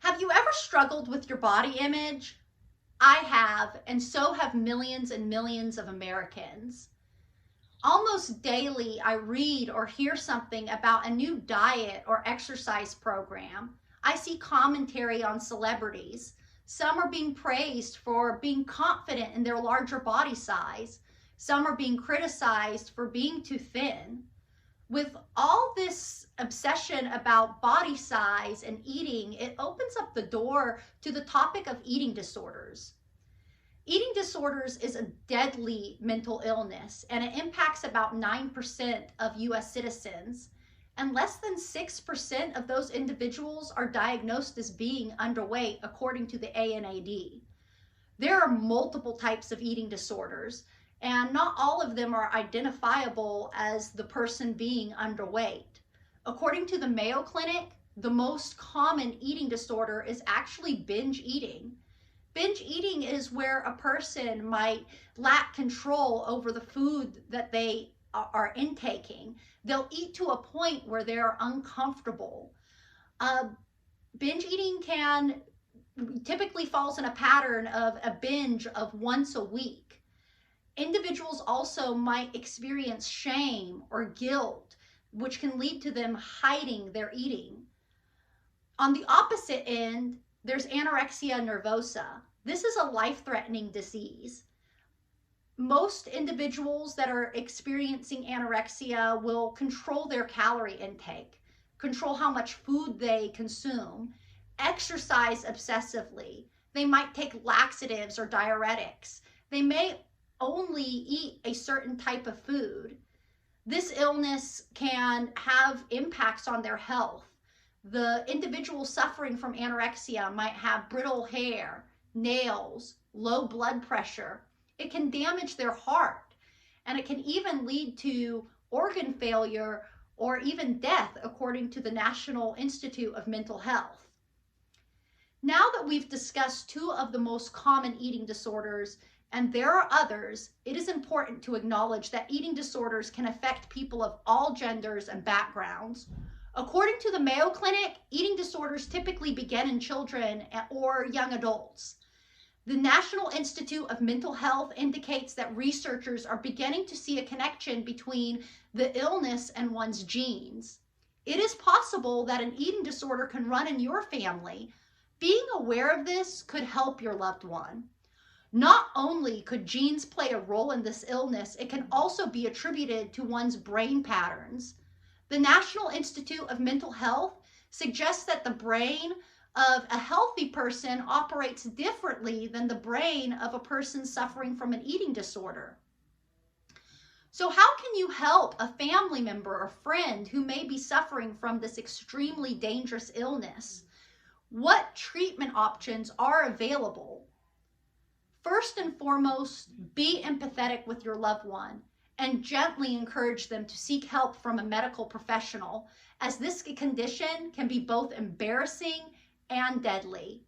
Have you ever struggled with your body image? I have, and so have millions and millions of Americans. Almost daily, I read or hear something about a new diet or exercise program. I see commentary on celebrities. Some are being praised for being confident in their larger body size. Some are being criticized for being too thin. With all this obsession about body size and eating, it opens up the door to the topic of eating disorders. Eating disorders is a deadly mental illness, and it impacts about 9% of US citizens, and less than 6% of those individuals are diagnosed as being underweight, according to the ANAD. There are multiple types of eating disorders, and not all of them are identifiable as the person being underweight. According to the Mayo Clinic, the most common eating disorder is actually binge eating. Binge eating is where a person might lack control over the food that they are intaking. They'll eat to a point where they're uncomfortable. Binge eating typically falls in a pattern of a binge of once a week. Individuals also might experience shame or guilt, which can lead to them hiding their eating. On the opposite end, there's anorexia nervosa. This is a life-threatening disease. Most individuals that are experiencing anorexia will control their calorie intake, control how much food they consume, exercise obsessively. They might take laxatives or diuretics. They may only eat a certain type of food. This illness can have impacts on their health. The individual suffering from anorexia might have brittle hair, nails, low blood pressure. It can damage their heart, and it can even lead to organ failure or even death, according to the National Institute of Mental Health. Now that we've discussed two of the most common eating disorders, and there are others, it is important to acknowledge that eating disorders can affect people of all genders and backgrounds. According to the Mayo Clinic, eating disorders typically begin in children or young adults. The National Institute of Mental Health indicates that researchers are beginning to see a connection between the illness and one's genes. It is possible that an eating disorder can run in your family. Being aware of this could help your loved one. Not only could genes play a role in this illness, it can also be attributed to one's brain patterns. The National Institute of Mental Health suggests that the brain of a healthy person operates differently than the brain of a person suffering from an eating disorder. So how can you help a family member or friend who may be suffering from this extremely dangerous illness? What treatment options are available? First and foremost, be empathetic with your loved one and gently encourage them to seek help from a medical professional, as this condition can be both embarrassing and deadly.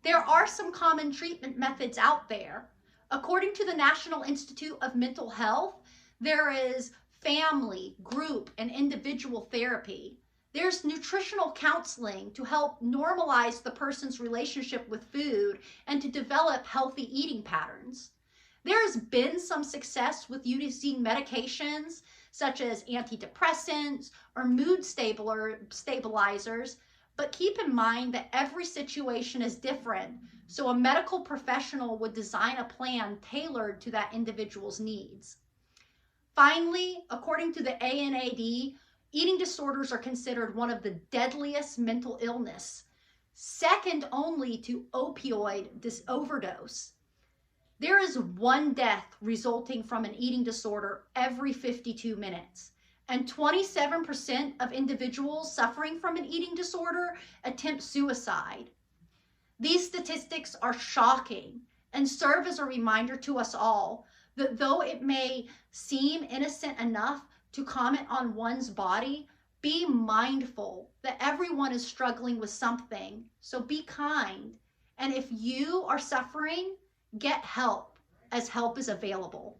There are some common treatment methods out there. According to the National Institute of Mental Health, there is family, group, and individual therapy. There's nutritional counseling to help normalize the person's relationship with food and to develop healthy eating patterns. There has been some success with using medications such as antidepressants or mood stabilizers, but keep in mind that every situation is different, so a medical professional would design a plan tailored to that individual's needs. Finally, according to the ANAD, eating disorders are considered one of the deadliest mental illness, second only to opioid overdose. There is one death resulting from an eating disorder every 52 minutes, and 27% of individuals suffering from an eating disorder attempt suicide. These statistics are shocking and serve as a reminder to us all that though it may seem innocent enough to comment on one's body, be mindful that everyone is struggling with something, so be kind. And if you are suffering, get help, as help is available.